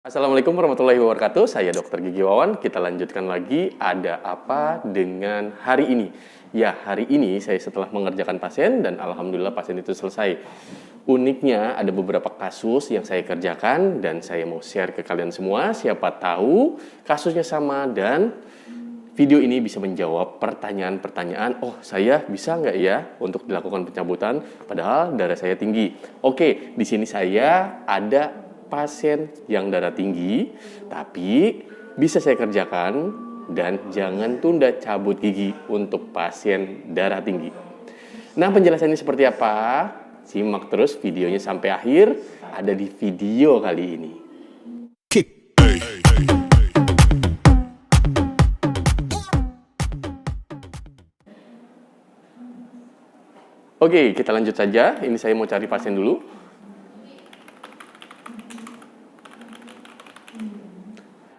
Assalamualaikum warahmatullahi wabarakatuh. Saya Dr. Gigi Wawan. Kita lanjutkan lagi. Ada apa dengan hari ini? Ya, hari ini saya setelah mengerjakan pasien dan alhamdulillah pasien itu selesai. Uniknya ada beberapa kasus yang saya kerjakan dan saya mau share ke kalian semua. Siapa tahu kasusnya sama dan video ini bisa menjawab pertanyaan-pertanyaan. Oh, saya bisa nggak ya untuk dilakukan pencabutan padahal darah saya tinggi? Oke, di sini saya ada pasien yang darah tinggi, tapi bisa saya kerjakan dan jangan tunda cabut gigi untuk pasien darah tinggi. Nah, penjelasannya seperti apa? Simak terus videonya sampai akhir, ada di video kali ini. Oke, kita lanjut saja. Ini saya mau cari pasien dulu.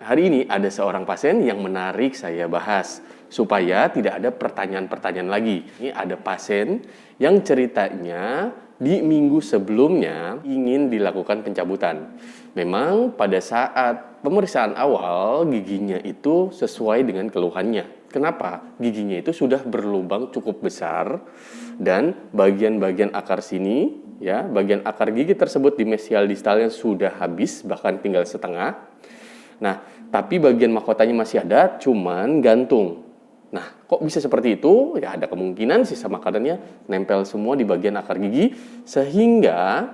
Hari ini ada seorang pasien yang menarik saya bahas supaya tidak ada pertanyaan-pertanyaan lagi. Ini ada pasien yang ceritanya di minggu sebelumnya ingin dilakukan pencabutan. Memang pada saat pemeriksaan awal giginya itu sesuai dengan keluhannya. Kenapa? Giginya itu sudah berlubang cukup besar dan bagian-bagian akar sini, ya, bagian akar gigi tersebut di mesial distalnya sudah habis, bahkan tinggal setengah. Nah, tapi bagian mahkotanya masih ada, cuman gantung. Nah, kok bisa seperti itu? Ya, ada kemungkinan sisa makanannya nempel semua di bagian akar gigi, sehingga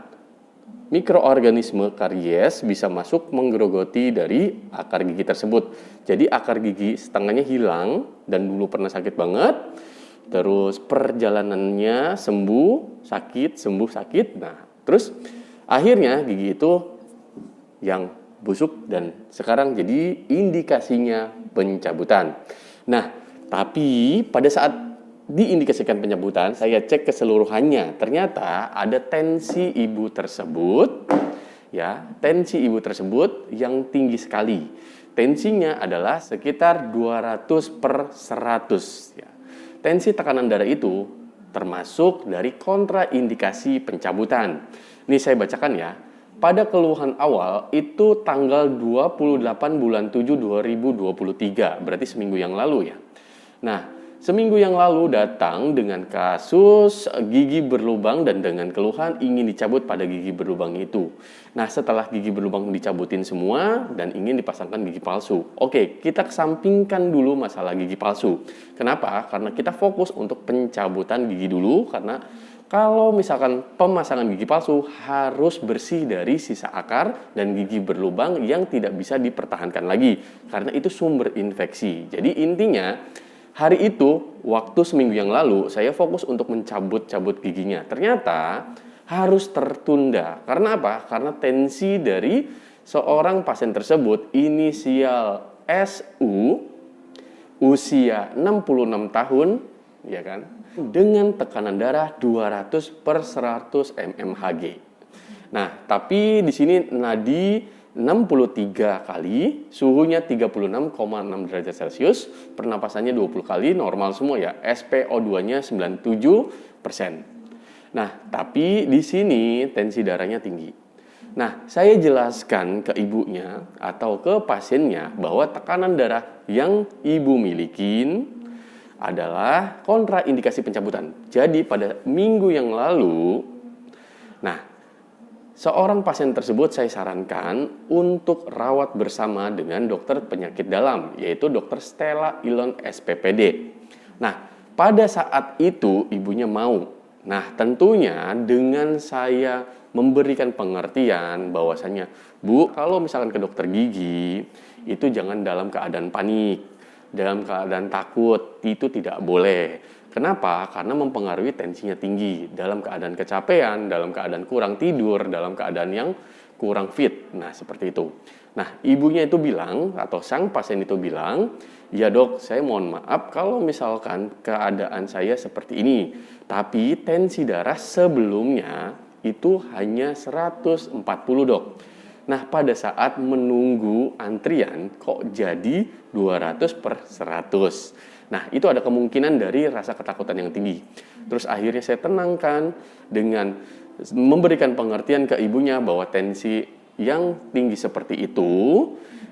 mikroorganisme karies bisa masuk menggerogoti dari akar gigi tersebut. Jadi akar gigi setengahnya hilang dan dulu pernah sakit banget. Terus perjalanannya sembuh, sakit. Nah, terus akhirnya gigi itu yang busuk dan sekarang jadi indikasinya pencabutan. Nah, tapi pada saat diindikasikan pencabutan, saya cek keseluruhannya. Ternyata ada tensi ibu tersebut, ya, tensi ibu tersebut yang tinggi sekali. Tensinya adalah sekitar 200/100. Ya. Tensi tekanan darah itu termasuk dari kontraindikasi pencabutan. Ini saya bacakan ya. Pada keluhan awal itu tanggal 28 bulan 7 2023, berarti seminggu yang lalu ya. Nah, seminggu yang lalu datang dengan kasus gigi berlubang dan dengan keluhan ingin dicabut pada gigi berlubang itu. Nah, setelah gigi berlubang dicabutin semua dan ingin dipasangkan gigi palsu. Oke, kita kesampingkan dulu masalah gigi palsu. Kenapa? Karena kita fokus untuk pencabutan gigi dulu, karena kalau misalkan pemasangan gigi palsu harus bersih dari sisa akar dan gigi berlubang yang tidak bisa dipertahankan lagi karena itu sumber infeksi. Jadi intinya hari itu waktu seminggu yang lalu saya fokus untuk mencabut giginya. Ternyata harus tertunda. Karena apa? Karena tensi dari seorang pasien tersebut inisial SU usia 66 tahun, ya kan? Dengan tekanan darah 200/100 mmHg. Nah, tapi di sini nadi 63 kali, suhunya 36,6 derajat Celcius, pernapasannya 20 kali, normal semua ya. SpO2-nya 97%. Nah, tapi di sini tensi darahnya tinggi. Nah, saya jelaskan ke ibunya atau ke pasiennya bahwa tekanan darah yang ibu milikin adalah kontraindikasi pencabutan. Jadi pada minggu yang lalu, nah, seorang pasien tersebut saya sarankan untuk rawat bersama dengan dokter penyakit dalam, yaitu dokter Stella Ilon SPPD. Nah, pada saat itu ibunya mau. Nah, tentunya dengan saya memberikan pengertian bahwasanya, Bu, kalau misalkan ke dokter gigi, itu jangan dalam keadaan panik. Dalam keadaan takut, itu tidak boleh. Kenapa? Karena mempengaruhi tensinya tinggi. Dalam keadaan kecapean, dalam keadaan kurang tidur, dalam keadaan yang kurang fit. Nah, seperti itu. Nah, ibunya itu bilang, atau sang pasien itu bilang, ya dok, saya mohon maaf kalau misalkan keadaan saya seperti ini. Tapi tensi darah sebelumnya itu hanya 140 dok. Nah, pada saat menunggu antrian kok jadi 200/100. Nah, itu ada kemungkinan dari rasa ketakutan yang tinggi. Terus akhirnya saya tenangkan dengan memberikan pengertian ke ibunya bahwa tensi yang tinggi seperti itu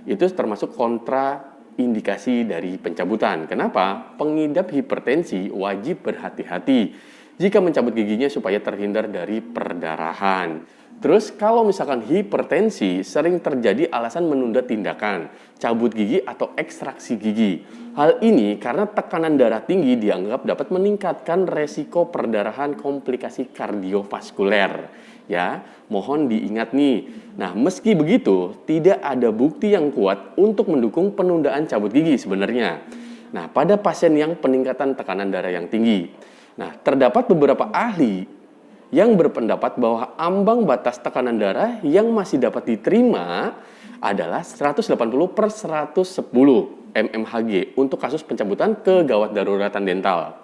termasuk kontraindikasi dari pencabutan. Kenapa? Pengidap hipertensi wajib berhati-hati jika mencabut giginya supaya terhindar dari perdarahan. Terus kalau misalkan hipertensi sering terjadi alasan menunda tindakan cabut gigi atau ekstraksi gigi. Hal ini karena tekanan darah tinggi dianggap dapat meningkatkan resiko perdarahan komplikasi kardiovaskuler. Ya, mohon diingat nih. Nah, meski begitu, tidak ada bukti yang kuat untuk mendukung penundaan cabut gigi sebenarnya. Nah, pada pasien yang peningkatan tekanan darah yang tinggi. Nah, terdapat beberapa ahli yang berpendapat bahwa ambang batas tekanan darah yang masih dapat diterima adalah 180/110 mmHg untuk kasus pencabutan kegawat daruratan dental.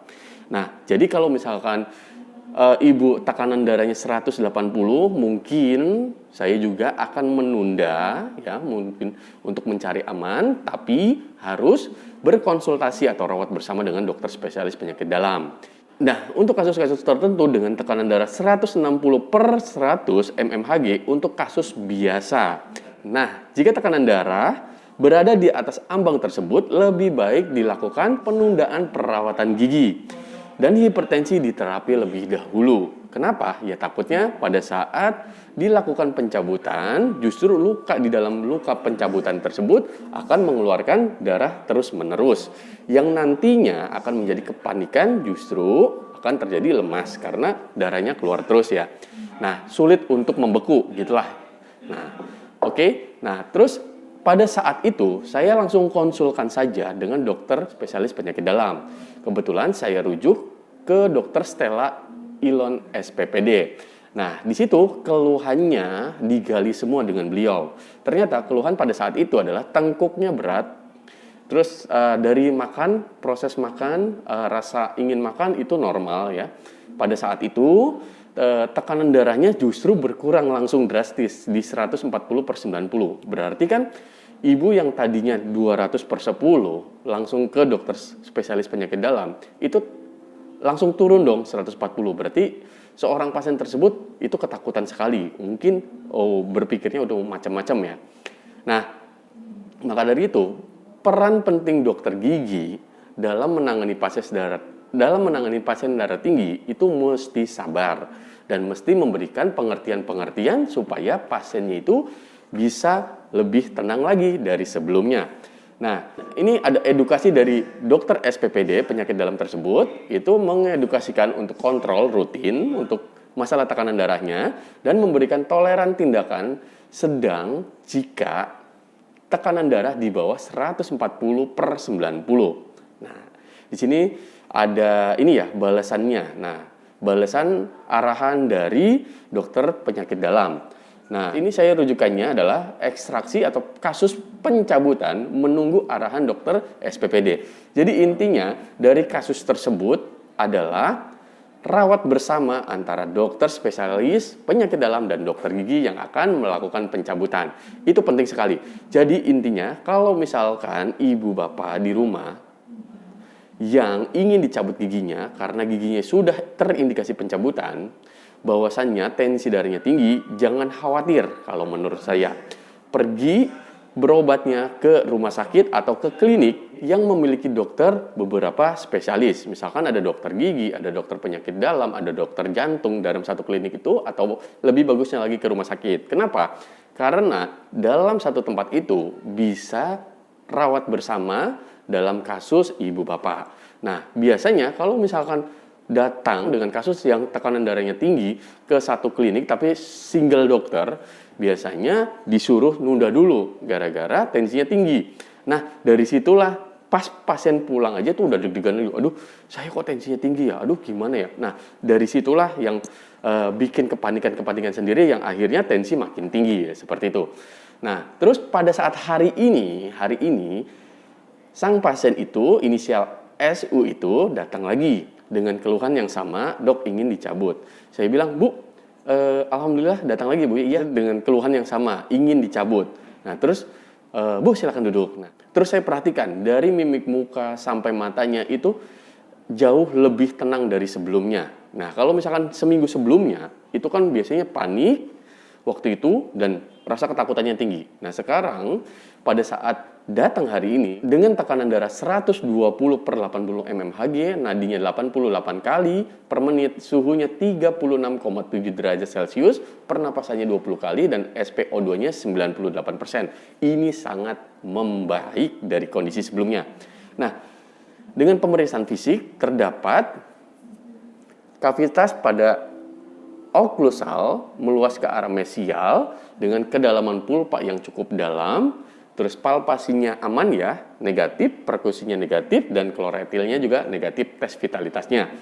Nah, jadi kalau misalkan ibu tekanan darahnya 180, mungkin saya juga akan menunda ya, mungkin untuk mencari aman, tapi harus berkonsultasi atau rawat bersama dengan dokter spesialis penyakit dalam. Nah, untuk kasus-kasus tertentu dengan tekanan darah 160/100 mmHg untuk kasus biasa. Nah, jika tekanan darah berada di atas ambang tersebut, lebih baik dilakukan penundaan perawatan gigi dan hipertensi diterapi lebih dahulu. Kenapa? Ya takutnya pada saat dilakukan pencabutan, justru luka di dalam luka pencabutan tersebut akan mengeluarkan darah terus-menerus. Yang nantinya akan menjadi kepanikan, justru akan terjadi lemas karena darahnya keluar terus ya. Nah, sulit untuk membeku gitulah. Nah, oke. Nah, terus pada saat itu saya langsung konsulkan saja dengan dokter spesialis penyakit dalam. Kebetulan saya rujuk ke dokter Stella Ilon SPPD. Nah, di situ keluhannya digali semua dengan beliau. Ternyata keluhan pada saat itu adalah tengkuknya berat. Terus dari makan, proses makan, rasa ingin makan itu normal ya. Pada saat itu tekanan darahnya justru berkurang langsung drastis di 140/90. Berarti kan ibu yang tadinya 200/10 langsung ke dokter spesialis penyakit dalam itu langsung turun dong 140. Berarti seorang pasien tersebut itu ketakutan sekali. Mungkin berpikirnya udah macam-macam ya. Nah, maka dari itu peran penting dokter gigi dalam menangani pasien darah tinggi itu mesti sabar dan mesti memberikan pengertian-pengertian supaya pasiennya itu bisa lebih tenang lagi dari sebelumnya. Nah, ini ada edukasi dari dokter SPPD penyakit dalam tersebut, itu mengedukasikan untuk kontrol rutin untuk masalah tekanan darahnya dan memberikan toleran tindakan sedang jika tekanan darah di bawah 140/90. Nah, di sini ada ini ya balasannya. Nah, balasan arahan dari dokter penyakit dalam. Nah, ini saya rujukannya adalah ekstraksi atau kasus pencabutan menunggu arahan dokter SPPD. Jadi intinya dari kasus tersebut adalah rawat bersama antara dokter spesialis penyakit dalam dan dokter gigi yang akan melakukan pencabutan. Itu penting sekali. Jadi intinya kalau misalkan ibu bapak di rumah yang ingin dicabut giginya karena giginya sudah terindikasi pencabutan, bahwasannya tensi darahnya tinggi, jangan khawatir kalau menurut saya. Pergi berobatnya ke rumah sakit atau ke klinik yang memiliki dokter beberapa spesialis. Misalkan ada dokter gigi, ada dokter penyakit dalam, ada dokter jantung dalam satu klinik itu, atau lebih bagusnya lagi ke rumah sakit. Kenapa? Karena dalam satu tempat itu bisa rawat bersama dalam kasus ibu bapak. Nah, biasanya kalau misalkan datang dengan kasus yang tekanan darahnya tinggi ke satu klinik tapi single dokter, biasanya disuruh nunda dulu gara-gara tensinya tinggi. Nah, dari situlah pas pasien pulang aja tuh udah deg-degan, aduh saya kok tensinya tinggi ya, aduh gimana ya. Nah, dari situlah yang bikin kepanikan sendiri yang akhirnya tensi makin tinggi ya, seperti itu. Nah, terus pada saat hari ini sang pasien itu inisial SU itu datang lagi dengan keluhan yang sama, dok ingin dicabut. Saya bilang, Bu, alhamdulillah datang lagi Bu, iya dengan keluhan yang sama, ingin dicabut. Nah terus, Bu silakan duduk. Nah, terus saya perhatikan dari mimik muka sampai matanya itu jauh lebih tenang dari sebelumnya. Nah kalau misalkan seminggu sebelumnya, itu kan biasanya panik waktu itu dan rasa ketakutannya tinggi. Nah sekarang pada saat datang hari ini dengan tekanan darah 120 per 80 mmHg, nadinya 88 kali per menit, suhunya 36,7 derajat Celcius, pernapasannya 20 kali dan SpO2-nya 98%. Ini sangat membaik dari kondisi sebelumnya. Nah, dengan pemeriksaan fisik terdapat kavitas pada oklusal meluas ke arah mesial dengan kedalaman pulpa yang cukup dalam, terus palpasinya aman ya, negatif, perkusinya negatif, dan kloretilnya juga negatif tes vitalitasnya.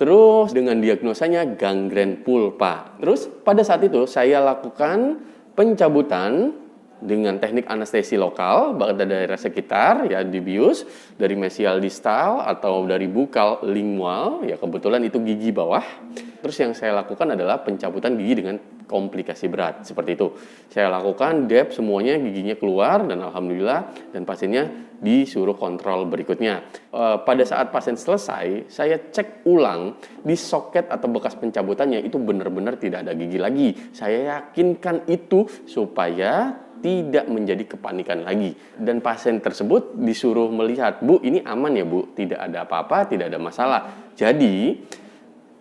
Terus dengan diagnosanya gangren pulpa. Terus pada saat itu saya lakukan pencabutan dengan teknik anestesi lokal pada daerah sekitar ya, dibius dari mesial distal atau dari bukal lingual ya, kebetulan itu gigi bawah. Terus yang saya lakukan adalah pencabutan gigi dengan komplikasi berat seperti itu. Saya lakukan dep semuanya, giginya keluar dan alhamdulillah, dan pasiennya disuruh kontrol berikutnya. Pada saat pasien selesai, saya cek ulang di soket atau bekas pencabutannya itu benar-benar tidak ada gigi lagi. Saya yakinkan itu supaya tidak menjadi kepanikan lagi. Dan pasien tersebut disuruh melihat, Bu ini aman ya Bu, tidak ada apa-apa, tidak ada masalah. Jadi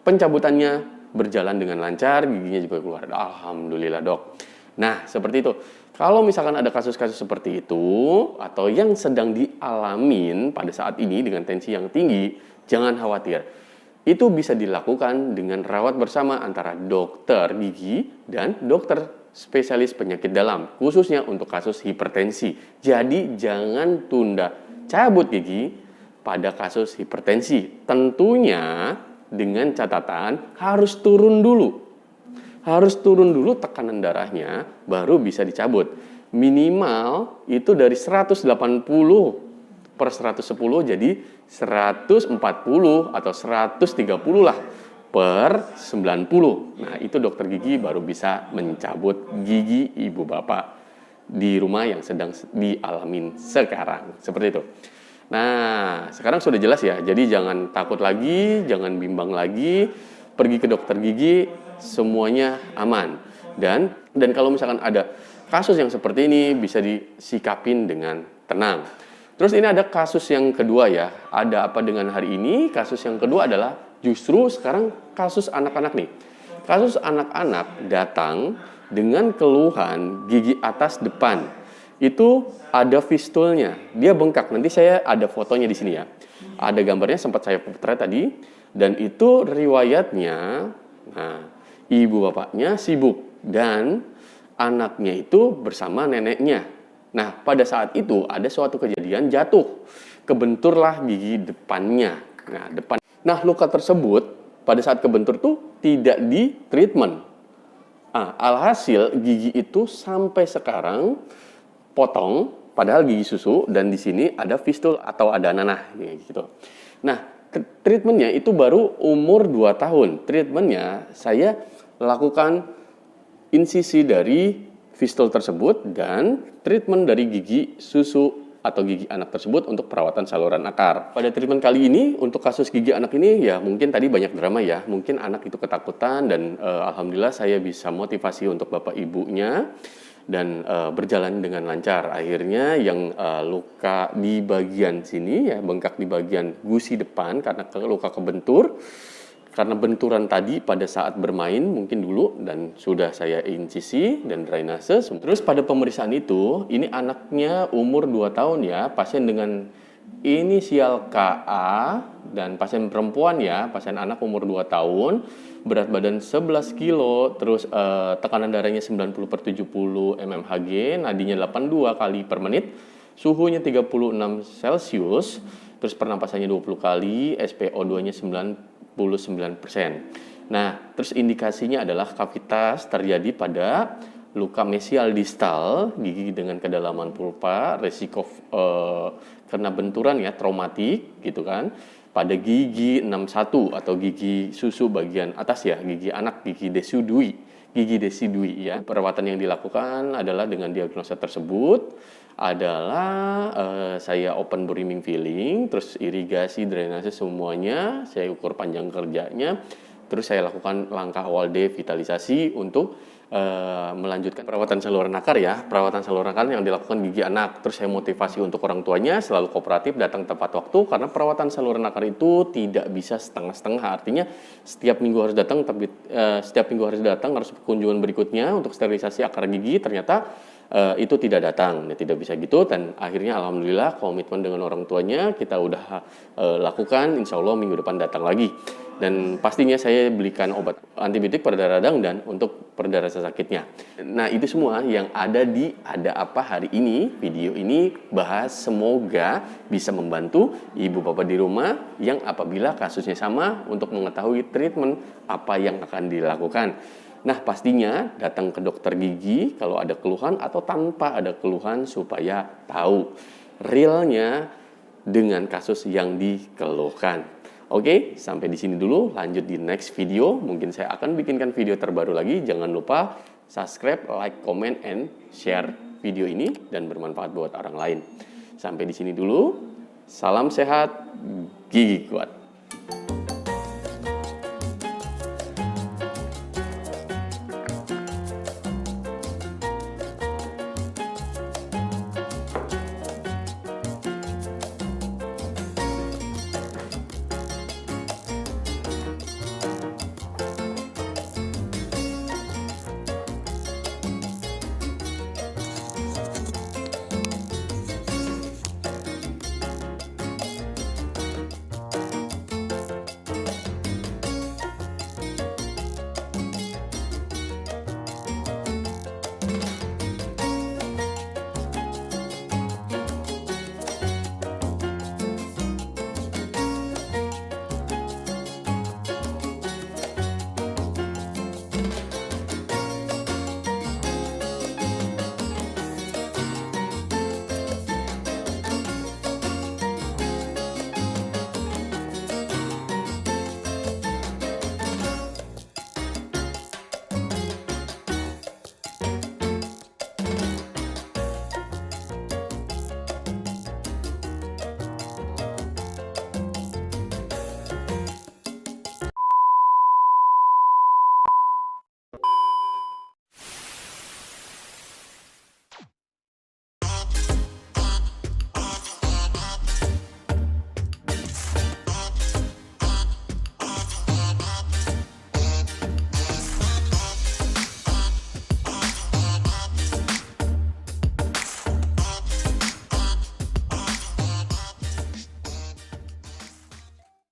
pencabutannya berjalan dengan lancar, giginya juga keluar. Alhamdulillah dok. Nah seperti itu. Kalau misalkan ada kasus-kasus seperti itu atau yang sedang dialamin pada saat ini dengan tensi yang tinggi, jangan khawatir. Itu bisa dilakukan dengan rawat bersama antara dokter gigi dan dokter spesialis penyakit dalam, khususnya untuk kasus hipertensi. Jadi jangan tunda cabut gigi pada kasus hipertensi. Tentunya dengan catatan harus turun dulu. Harus turun dulu tekanan darahnya baru bisa dicabut. Minimal itu dari 180 per 110 jadi 140 atau 130 lah per 90. Nah, itu dokter gigi baru bisa mencabut gigi ibu bapak di rumah yang sedang dialamin sekarang. Seperti itu. Nah, sekarang sudah jelas ya. Jadi jangan takut lagi, jangan bimbang lagi. Pergi ke dokter gigi, semuanya aman. Dan kalau misalkan ada kasus yang seperti ini bisa disikapin dengan tenang. Terus ini ada kasus yang kedua ya. Ada apa dengan hari ini? Kasus yang kedua adalah justru sekarang kasus anak-anak nih. Kasus anak-anak datang dengan keluhan gigi atas depan. Itu ada fistulnya. Dia bengkak. Nanti saya ada fotonya di sini ya. Ada gambarnya sempat saya potret tadi. Dan itu riwayatnya, nah, ibu bapaknya sibuk dan anaknya itu bersama neneknya. Nah, pada saat itu ada suatu kejadian jatuh. Kebenturlah gigi depannya. Nah, luka tersebut pada saat kebentur tuh tidak di treatment. Alhasil gigi itu sampai sekarang potong, padahal gigi susu, dan di sini ada fistul atau ada nanah gitu. Nah, treatmentnya itu baru umur 2 tahun. Treatmentnya saya lakukan insisi dari fistul tersebut dan treatment dari gigi susu atau gigi anak tersebut untuk perawatan saluran akar. Pada treatment kali ini untuk kasus gigi anak ini ya mungkin tadi banyak drama ya, mungkin anak itu ketakutan dan alhamdulillah saya bisa motivasi untuk bapak ibunya dan berjalan dengan lancar. Akhirnya yang luka di bagian sini ya, bengkak di bagian gusi depan karena luka kebentur, karena benturan tadi pada saat bermain mungkin dulu, dan sudah saya insisi dan drainase. Terus pada pemeriksaan itu, ini anaknya umur 2 tahun ya, pasien dengan inisial KA, dan pasien perempuan ya, pasien anak umur 2 tahun, berat badan 11 kilo, terus tekanan darahnya 90 per 70 mmHg, nadinya 82 kali per menit, suhunya 36 Celcius, terus pernapasannya 20 kali, SpO2-nya 99%. Nah, terus indikasinya adalah kavitas terjadi pada luka mesial distal, gigi dengan kedalaman pulpa, resiko karena benturan ya, traumatik gitu kan, pada gigi 61 atau gigi susu bagian atas ya, gigi anak, gigi desidui ya. Perawatan yang dilakukan adalah dengan diagnosa tersebut adalah saya open brimming filling, terus irigasi, drainase semuanya, saya ukur panjang kerjanya, terus saya lakukan langkah awal devitalisasi untuk melanjutkan perawatan saluran akar ya, perawatan saluran akar yang dilakukan gigi anak. Terus saya motivasi untuk orang tuanya selalu kooperatif, datang tepat waktu, karena perawatan saluran akar itu tidak bisa setengah-setengah. Artinya setiap minggu harus datang, tapi setiap minggu harus datang, harus kunjungan berikutnya untuk sterilisasi akar gigi. Ternyata itu tidak datang, tidak bisa gitu. Dan akhirnya alhamdulillah komitmen dengan orang tuanya kita udah lakukan, insya Allah minggu depan datang lagi. Dan pastinya saya belikan obat antibiotik pereda radang dan untuk pereda rasa sakitnya. Nah, itu semua yang ada di Ada Apa hari ini. Video ini bahas, semoga bisa membantu ibu bapak di rumah yang apabila kasusnya sama untuk mengetahui treatment apa yang akan dilakukan. Nah, pastinya datang ke dokter gigi kalau ada keluhan atau tanpa ada keluhan supaya tahu realnya dengan kasus yang dikeluhkan. Oke, sampai di sini dulu. Lanjut di next video. Mungkin saya akan bikinkan video terbaru lagi. Jangan lupa subscribe, like, comment, and share video ini dan bermanfaat buat orang lain. Sampai di sini dulu. Salam sehat, gigi kuat.